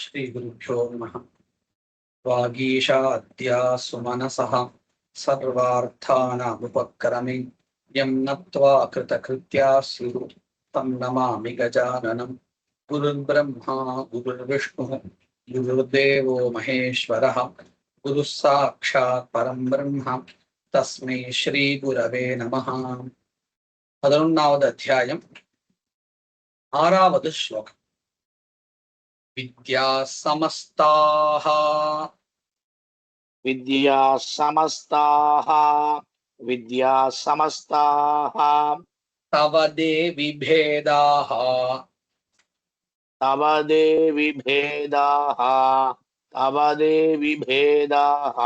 श्रीगुरुभ्यो नमः। वागीशाद्या सुमनसः सर्वार्थानामुपक्रमे यं नत्वा कृतकृत्या स्युः तं नमामि गजाननं। गुरुर्ब्रह्मा गुरुर्विष्णुः गुरुर्देवो महेश्वरः गुरुः साक्षात् परं ब्रह्म तस्मै श्रीगुरवे नमः। 11వ అధ్యాయం 6వ శ్లోకం. విద్యా సమస్తాః విద్యా సమస్తాః తవ దేవి భేదాః తవ దేవి భేదాః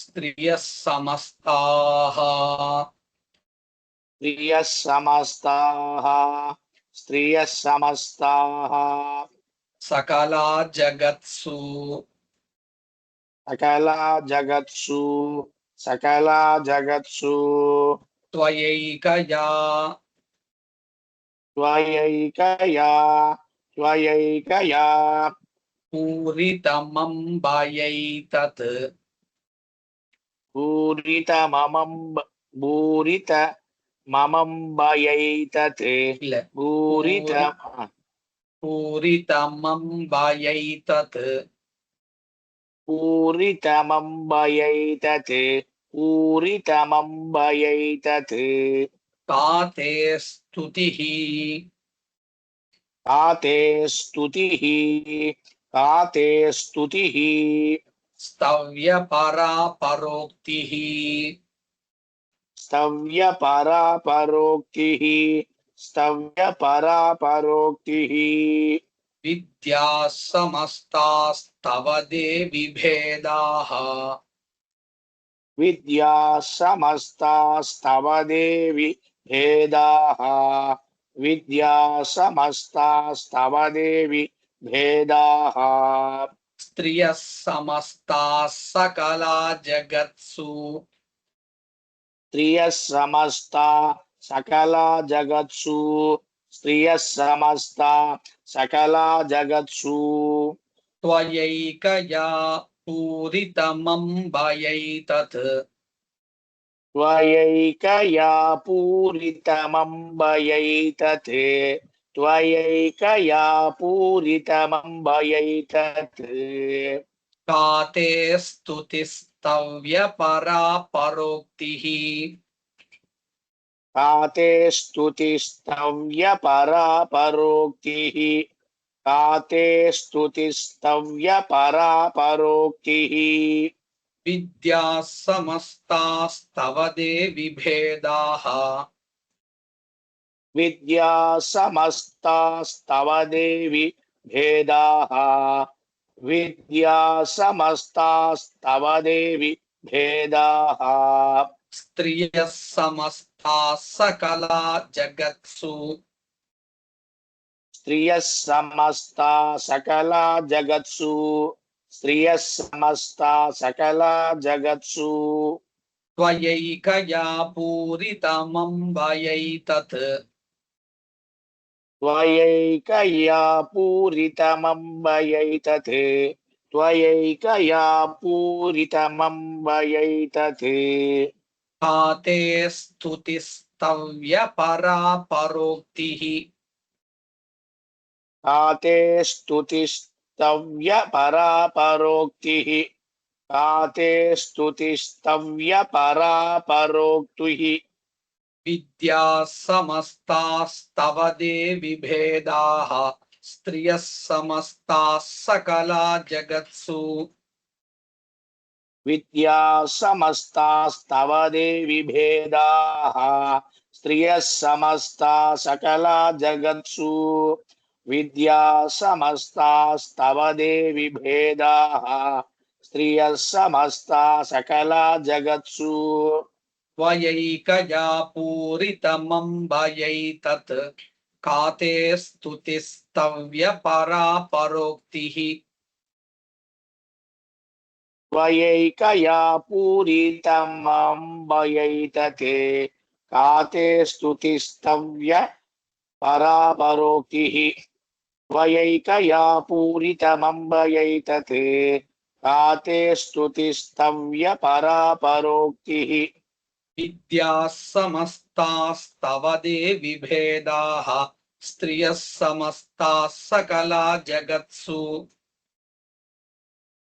స్త్రియః సమస్తాః స్త్రియః సమస్తాః సకలా జగత్సు సకలా జగత్సు త్వయైకయా త్వయైకయా పూరితమంబయైతత్ పూరితమంబయైతత్ పూరితమంబయైతత్ తాతే స్తుతిః కాతే స్తుతిః స్తవ్య పరా పరోక్తిః స్తవ్య పరాపరోక్తిః విద్యా సమస్తాస్తవ దేవి భేదాః విద్యా సమస్తాస్తవ దేవి భేదాః స్త్రియః సమస్తాః సకలా జగత్సు స్త్రియః సకలా జగత్సు త్వయైకయా పూరితమంబయైతత్ త్వయైకయా పూరితమంబయైతత్ కాతే స్తుతిస్తవ్య పరా పరోక్తిః కాతే స్తుతిస్తవ్య పరాపరోక్తిః విద్యా సమస్తాస్తవ దేవి భేదాః విద్యా సమస్తాస్తవ దేవి భేదాః స్త్రియః సమస్తాః సకలా జగత్సు స్త్రియః సకలా జగత్సు త్వయైకయా పూరితమంబయైతత్ త్వయైకయా పూరితమంబయైతత్ కాతే స్తుతిస్తవ్య పరా పరోక్తిః కాతే స్తుతిస్తవ్య పరాపరోక్తిః విద్యా సమస్తాస్తవ దేవి భేదాః స్త్రియః సమస్తాః సకలా జగత్సు విద్యా సమస్తాస్తవ దేవి భేదాః స్త్రియః సమస్తాః సకలా జగత్సు విద్యా సమస్తాస్తవ దేవి భేదాః స్త్రియః సమస్తాః సకలా జగత్సు త్వయైకయా పూరితమంబయైతత్ కాతే స్తుతిస్తవ్య పరా పరోక్తిః త్వయైకయా పూరితమంబయైతత్ కాతే స్తుతిస్తవ్య పరాపరోక్తిః त्वयैकया पूरितमम्बयैतत् का ते स्तुतिस्तव्यपरा परोक्तिः विद्याः समस्तास्तव देवि भेदाः स्त्रियः समस्ताः सकला जगत्सु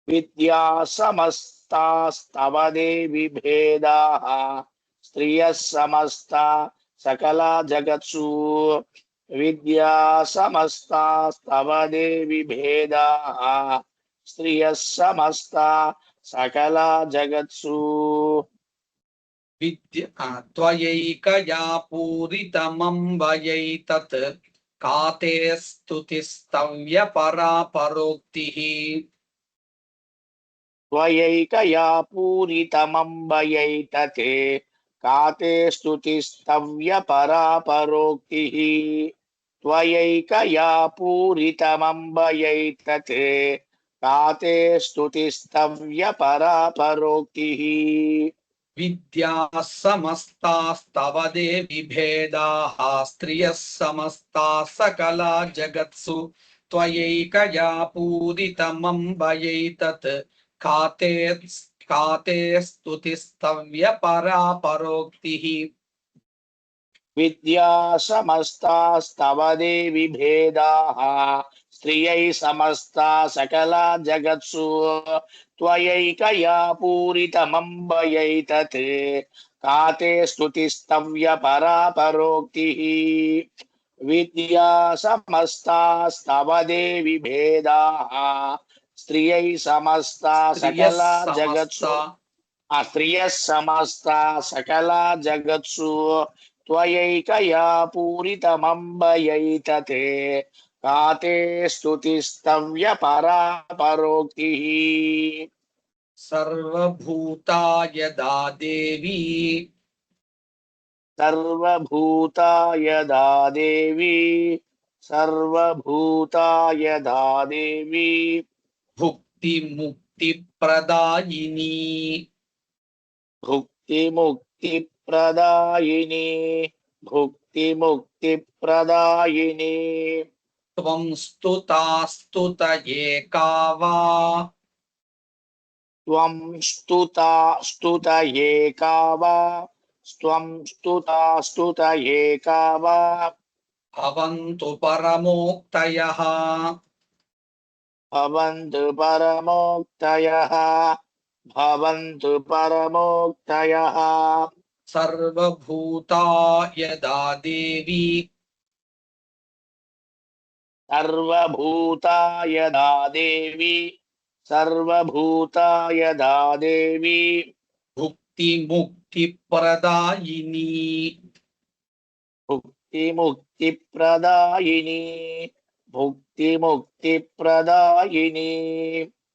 विद्या समस्तास्तव देवि भेदाः स्त्रियः समस्ता सकला जगत्सु विद्या समस्तास्तव देवि भेदाः स्त्रियः समस्ता सकला जगत्सु त्वयैकया पूरितमम्बयैतत् का ते स्तुतिस्तव्यपरा परोक्तिः त्वयैकया पूरितमम्बयैतत् का ते स्तुतिस्तव्यपरा परोक्तिः त्वयैकया पूरितमम्बयैतत् का ते स्तुतिस्तव्यपरा परोक्तिः विद्याः समस्तास्तव देवि भेदाः स्त्रियः समस्ताः सकला जगत्सु त्वयैकया पूरितमम्बयैतत् का ते स्तुतिस्तव्यपरा परोक्तिः विद्या समस्तास्तव देवि भेदाः स्त्रियै समस्ता सकला जगत्सु त्वयैकया पूरितमम्बयैतत् का ते स्तुतिस्तव्यपरा परोक्तिः विद्या समस्तास्तव देवि भेदाः स्त्रियै समस्ता स्त्रियः सकला जगत्सु समस्ता स्त्रियः समस्ता सकला जगत्सु त्वयैकया पूरितमम्बयैतत् का ते स्तुतिस्तव्यपरा परोक्तिः सर्वभूता यदा देवी सर्वभूता यदा देवी सर्वभूता यदा देवी भुक्तिमुक्तिप्रदायिनी भुक्तिमुक्तिप्रदायिनी भुक्तिमुक्तिप्रदायिनी त्वं स्तुतास्तुतये का वा त्वं स्तुतये का वा त्वं स्तुतये का वा भवन्तु परमोक्तयः भवन्तु परमोक्तयः भवन्तु परमोक्तयः सर्वभूता यदा देवी सर्वभूता यदा देवी सर्वभूता यदा देवी भुक्तिमुक्तिप्रदायिनी भुक्तिमुक्तिप्रदायिनी भुक्तिमुक्तिप्रदायिनी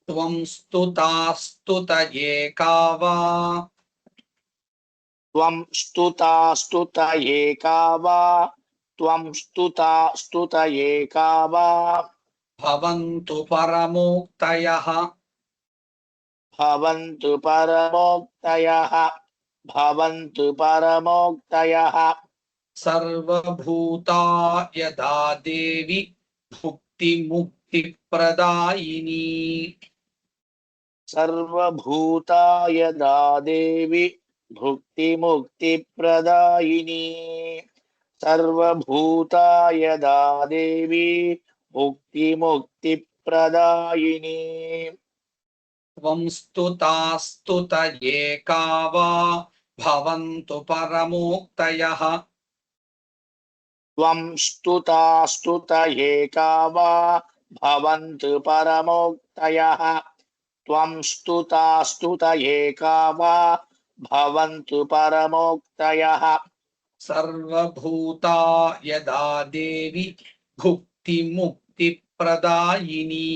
त्वं स्तुतास्तुतये का वा त्वं स्तुतये का वा त्वं स्तुतये का वा भवन्तु परमोक्तयः भवन्तु परमोक्तयः भवन्तु परमोक्तयः सर्वभूता यदा देवी भुक्तिमुक्तिप्रदायिनी सर्वभूता यदा देवी भुक्तिमुक्तिप्रदायिनी सर्वभूता यदा देवी भुक्तिमुक्तिप्रदायिनी त्वं स्तुतास्तुतये का वा भवन्तु परमोक्तयः त्वं स्तुतये का वा भवन्तु परमोक्तयः त्वं स्तुतये का वा भवन्तु परमोक्तयः सर्वभूता यदा देवी भुक्तिमुक्तिप्रदायिनी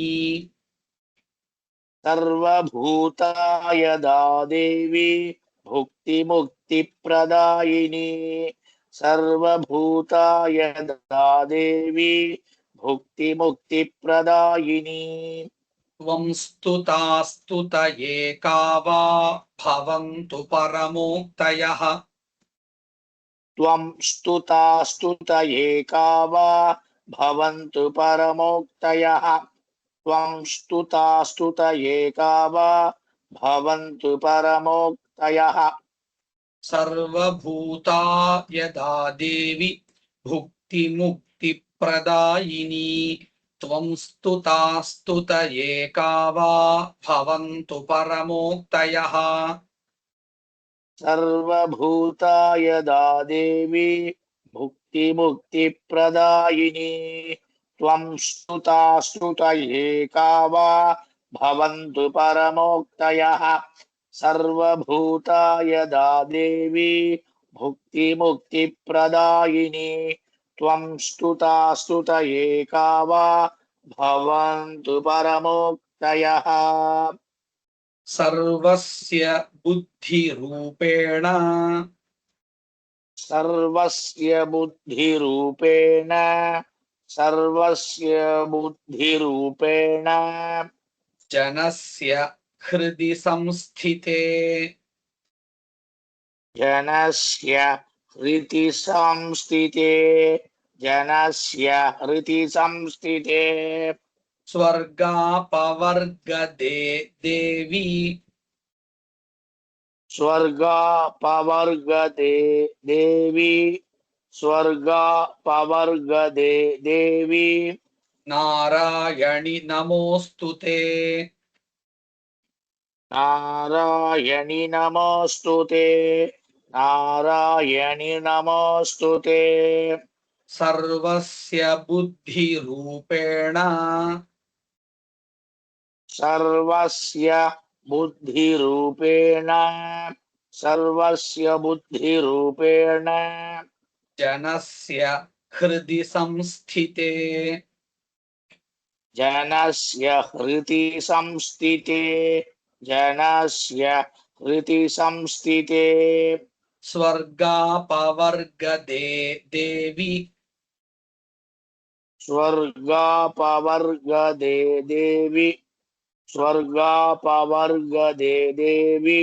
सर्वभूता यदा देवी भुक्तिमुक्तिप्रदायिनी सर्वभूता यदा देवी भुक्तिमुक्तिप्रदायिनी त्वं स्तुतास्तुतये का वा भवन्तु परमोक्तयः त्वं स्तुतये का वा भवन्तु परमोक्तयः त्वं स्तुत एका वा भवन्तु परमोक्तयः सर्वभूता यदा देवी भुक्तिमुक्तिप्रदायिनी त्वं स्तुत एका वा भवन्तु परमोक्तयः सर्वभूता यदा देवी भुक्तिमुक्तिप्रदायिनी त्वं स्तुत एका वा भवन्तु परमोक्तयः सर्वभूता यदा देवी भुक्तिमुक्तिप्रदायिनी त्वं स्तुत एका वा भवन्तु परमोक्तयः सर्वस्य बुद्धिरूपेण सर्वस्य बुद्धिरूपेण सर्वस्य बुद्धिरूपेण जनस्य हृदि संस्थिते जनस्य हृदि संस्थिते जनस्य हृदि संस्थिते स्वर्गापवर्गदे देवी स्वर्गापवर्गदे देवी स्वर्गापवर्गदे देवी नारायणि नमोऽस्तुते नारायणि नमोऽस्तुते नारायणि नमोऽस्तुते सर्वस्य बुद्धिरूपेण सर्वस्य बुद्धिरूपेण सर्वस्य बुद्धिरूपेण जनस्य हृदि संस्थिते जनस्य हृदि संस्थिते जनस्य हृदि संस्थिते स्वर्गापवर्गदे देवी स्वर्गापवर्गदे देवी स्वर्गापवर्गदे देवी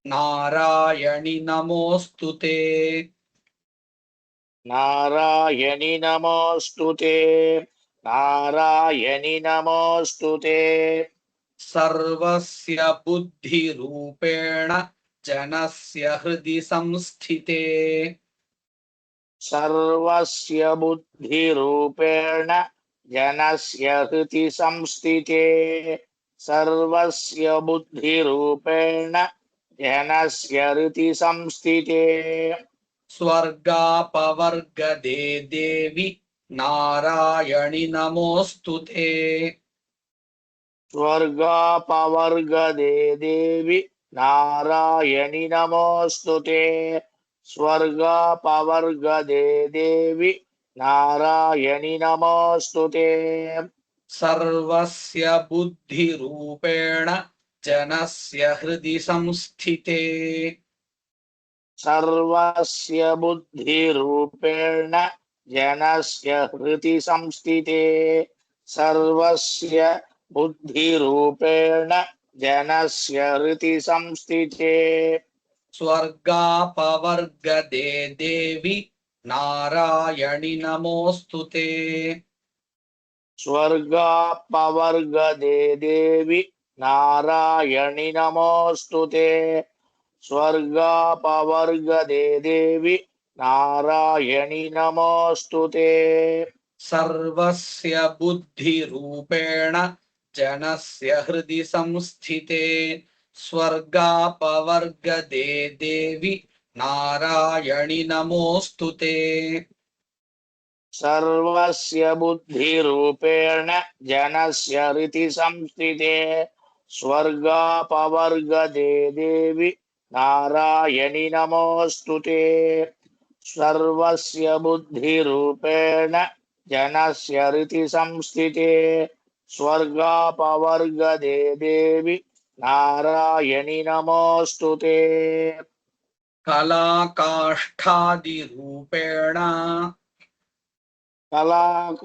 नारायणि नमोऽस्तुते नारायणि नमोऽस्तुते नारायणि नमोऽस्तुते सर्वस्य बुद्धिरूपेण जनस्य हृदि संस्थिते सर्वस्य बुद्धिरूपेण जनस्य हृदि संस्थिते सर्वस्य बुद्धिरूपेण जनस्य हृदि संस्थिते स्वर्गापवर्गदे देवी नारायणि नमोऽस्तुते स्वर्गापवर्गदे देवी नारायणि नमोऽस्तुते स्वर्गापवर्गदे देवी नारायणि नमोऽस्तुते सर्वस्य बुद्धिरूपेण जनस्य हृदि संस्थिते सर्वस्य बुद्धिरूपेण जनस्य हृदि संस्थिते सर्वस्य बुद्धिरूपेण जनस्य हृदि संस्थिते स्वर्गापवर्गदे देवी नारायणि नमोऽस्तुते स्वर्गापवर्गदे देवी नारायणि नमोऽस्तुते स्वर्गापवर्गदे देवी नारायणि नमोऽस्तुते सर्वस्य बुद्धिरूपेण जनस्य हृदि संस्थिते स्वर्गापवर्गदे देवी नारायणि नमोऽस्तुते सर्वस्य बुद्धिरूपेण जनस्य हृदि संस्थिते स्वर्गापवर्गदे देवी नारायणि नमोऽस्तुते सर्वस्य बुद्धिरूपेण जनस्य हृदि संस्थिते स्वर्गापवर्गदे देवी नारायणि नमोऽस्तुते कलाकाष्ठादिरूपेण कलाकाष्ठादिरूपेण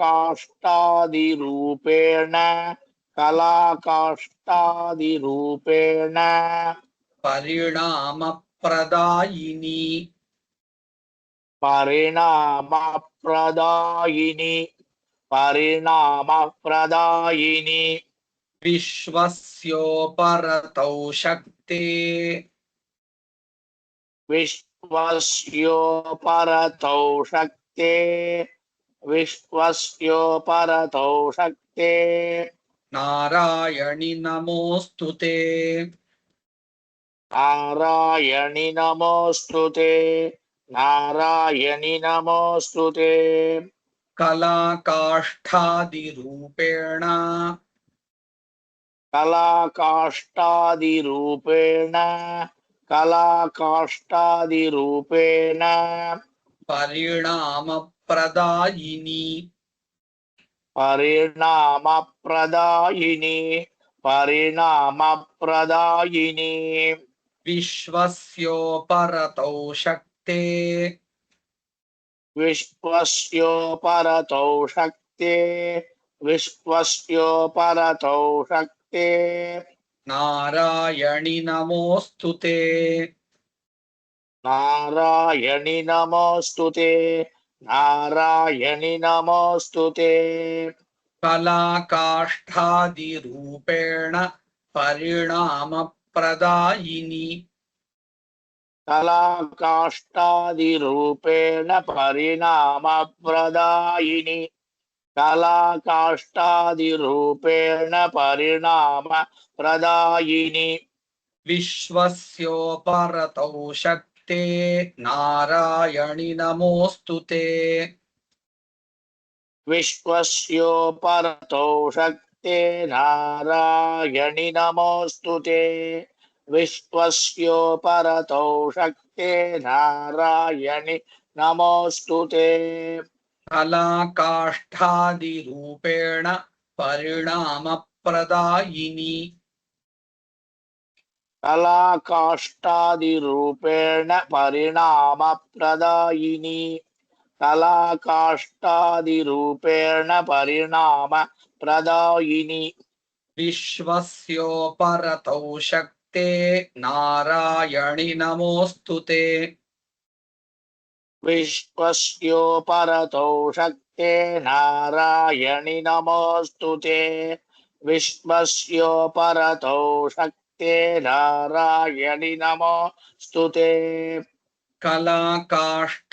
कलाकाष्ठादिरूपेण परिणामप्रदायिनी परिणामप्रदायिनि परिणामप्रदायिनि विश्वस्योपरतौ शक्ते विश्वस्योपरतौ शक्ते विश्वस्योपरतौ शक्ते नारायणि नमोऽस्तु ते नारायणि नमोऽस्तु ते नारायणि नमोऽस्तु ते कलाकाष्ठादिरूपेण कलाकाष्ठादिरूपेण कलाकाष्ठादिरूपेण परिणामप्रदायिनी परिणामप्रदायिनि परिणामप्रदायिनि विश्वस्योपरतौ शक्ते विश्वस्योपरतौ शक्ते विश्वस्योपरतौ शक्ते नारायणि नमोऽस्तु ते नारायणि नमोऽस्तु ते नारायणि नमोऽस्तु ते कलाकाष्ठादिरूपेण परिणामप्रदायिनी कलाकाष्ठादिरूपेण परिणामप्रदायिनि कलाकाष्ठादिरूपेण परिणामप्रदायिनि विश्वस्योपरतौ शक्ते नारायणि नमोऽस्तु ते विश्वस्योपरतौ शक्ते नारायणि नमोऽस्तु ते विश्वस्योपरतौ शक्ते नारायणि नमोऽस्तु ते कलाकाष्ठादिरूपेण परिणामप्रदायिनी कलाकाष्ठादिरूपेण परिणामप्रदायिनि कलाकाष्ठादिरूपेण परिणामप्रदायिनि विश्वस्योपरतौ शक्ते नारायणि नमोऽस्तु ते विश्वस्योपरतौ शक्ते नारायणि नमोऽस्तु ते विश्वस्योपरतौ शक्ते नारायणि नमोऽस्तु ते कलाकाष्ठादिरूपेण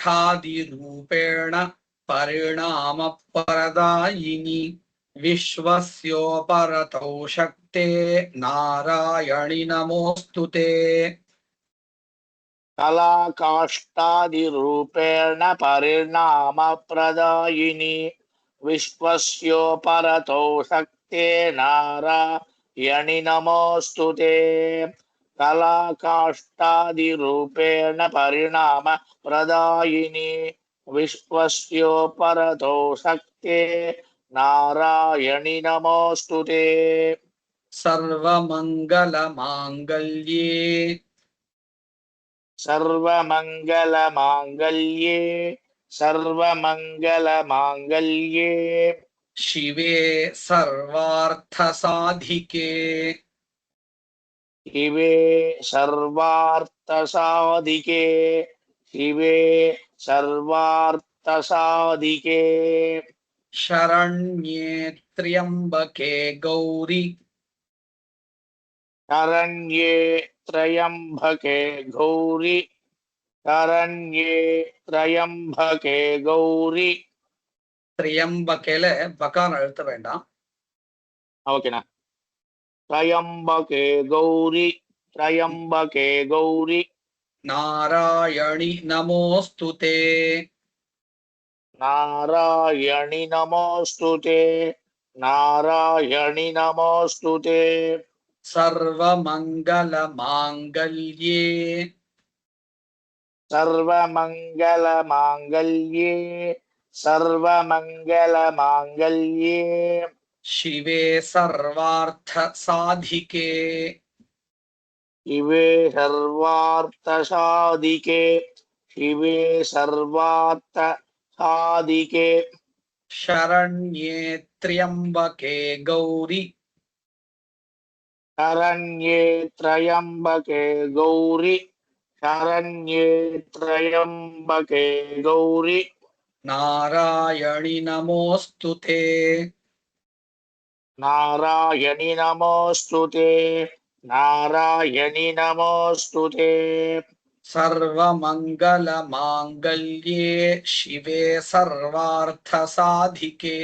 परिणामप्रदायिनी विश्वस्योपरतौ शक्ते नारायणि नमोऽस्तु ते कलाकाष्ठादिरूपेण परिणामप्रदायिनि विश्वस्योपरतौ शक्ते नारायणि नमोऽस्तु ते कलाकाष्ठादिरूपेण परिणामप्रदायिनि विश्वस्योपरतौ शक्ते नारायणि नमोऽस्तु ते सर्वमङ्गलमाङ्गल्ये सर्वमङ्गलमाङ्गल्ये सर्वमङ्गलमाङ्गल्ये शिवे सर्वार्थसाधिके शिवे सर्वार्थसाधिके शिवे सर्वार्थसाधिके शरण्ये त्र्यम्बके गौरि शरण्ये त्र्यम्बके गौरि शरण्ये त्र्यम्बके गौरि त्र्यम्बकेல பகாரம் எழுத்த வேண்டாம் ओकेना त्र्यम्बके गौरि त्र्यम्बके गौरि नारायणि नमोऽस्तु ते नारायणि नमोऽस्तु ते नारायणि नमोऽस्तु ते सर्वमङ्गलमाङ्गल्ये सर्वमङ्गलमाङ्गल्ये सर्वमङ्गलमाङ्गल्ये शिवे सर्वार्थसाधिके शिवे सर्वार्थसाधिके शिवे सर्वार्थसाधिके शरण्ये त्र्यम्बके गौरि शरण्ये त्र्यम्बके गौरि शरण्ये त्र्यम्बके गौरि नारायणि नमोऽस्तुते नारायणि नमोऽस्तुते नारायणि नमोऽस्तुते सर्वमङ्गलमाङ्गल्ये शिवे सर्वार्थसाधिके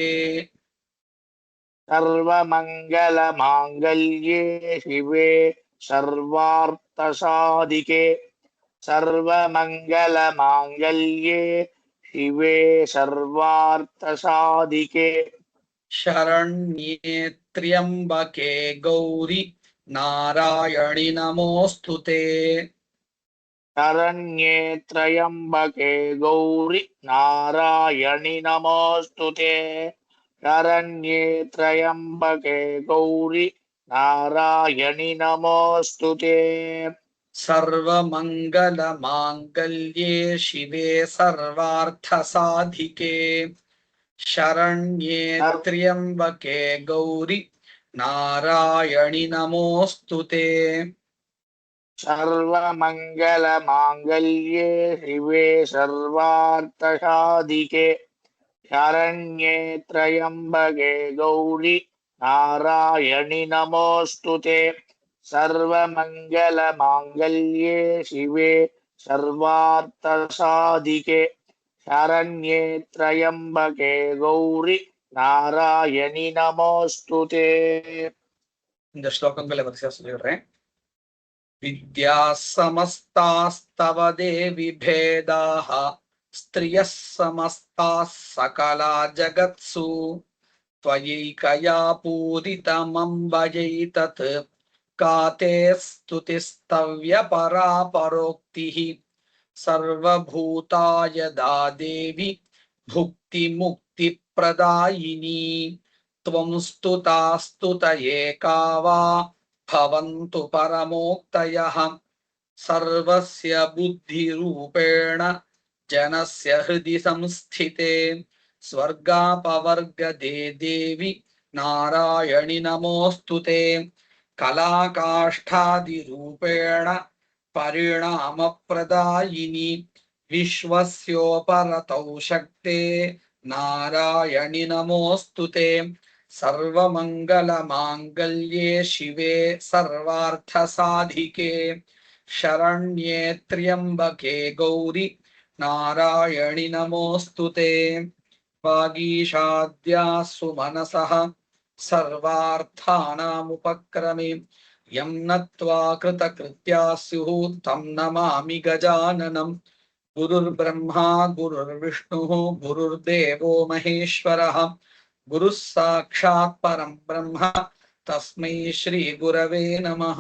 सर्वमङ्गलमाङ्गल्ये शिवे सर्वार्थसाधिके सर्वमङ्गलमाङ्गल्ये शिवे सर्वार्थसाधिके शरण्ये त्र्यम्बके गौरि नारायणि नमोऽस्तुते शरण्ये त्र्यम्बके गौरि नारायणि नमोऽस्तुते शरण्ये त्र्यम्बके गौरि नारायणि नमोऽस्तुते सर्वमङ्गलमाङ्गल्ये शिवे सर्वार्थसाधिके शरण्ये त्र्यम्बके गौरि नारायणि नमोऽस्तुते सर्वमङ्गलमाङ्गल्ये शिवे सर्वार्थसाधिके शरण्ये त्र्यम्बके गौरि नारायणि नमोऽस्तुते सर्वमङ्गलमाङ्गल्ये शिवे सर्वार्थसाधिके शरण्ये त्र्यम्बके गौरि नारायणि नमोऽस्तुते இந்த ஸ்லோகங்களை வரிசையா சொல்லிடுறேன். विद्याः समस्तास्तव देवि भेदाः स्त्रियः समस्ताः सकला जगत्सु त्वयैकया पूरितमम्बजैतत् का ते स्तुतिस्तव्यपरा परोक्तिः सर्वभूतायदा देवि भुक्तिमुक्तिप्रदायिनी त्वं स्तुता स्तुत एका वा भवन्तु परमोक्तयः सर्वस्य बुद्धिरूपेण जनस्य हृदि संस्थिते स्वर्गापवर्गदे देवि नारायणि नमोऽस्तुते कलाकाष्ठादिरूपेण परिणामप्रदायिनि विश्वस्योपरतौ शक्ते नारायणि नमोऽस्तुते सर्वमङ्गलमाङ्गल्ये शिवे सर्वार्थसाधिके शरण्ये त्र्यम्बके गौरि नारायणि नमोऽस्तुते वागीशाद्याः सुमनसः सर्वार्थानामुपक्रमे यं नत्वा कृतकृत्याः स्युः तं नमामि गजाननम् गुरुर्ब्रह्मा गुरुर्विष्णुः गुरुर्देवो महेश्वरः गुरुः साक्षात् परं ब्रह्म तस्मै श्री गुरवे नमः।